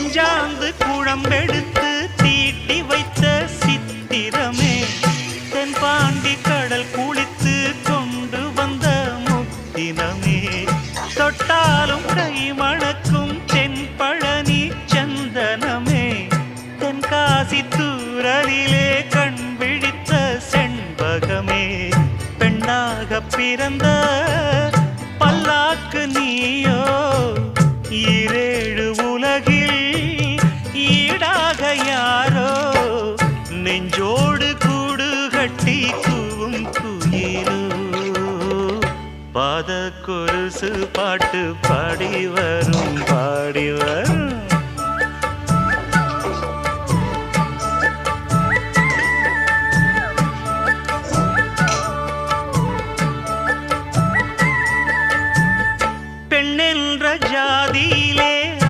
செஞ்சாந்து குழம்பெடுத்து தீட்டி வைத்த சித்திரமே தென்பாண்டி கடல் குளித்து கொண்டு வந்த முத்தினமே தொட்டாலும் கை மணக்கும் தென்பழனி சந்தனமே தென்காசி தூரலிலே கண் விழித்த செண்பகமே பெண்ணாக பிறந்த பல்லாக்கு நீயோ ஈரேழு உலகில் ஈடாக யாரோ நெஞ்சோடு கூடு கட்டி கூவும் குயிலோ பாத கொலுசு பாட்டு பாடி வரும்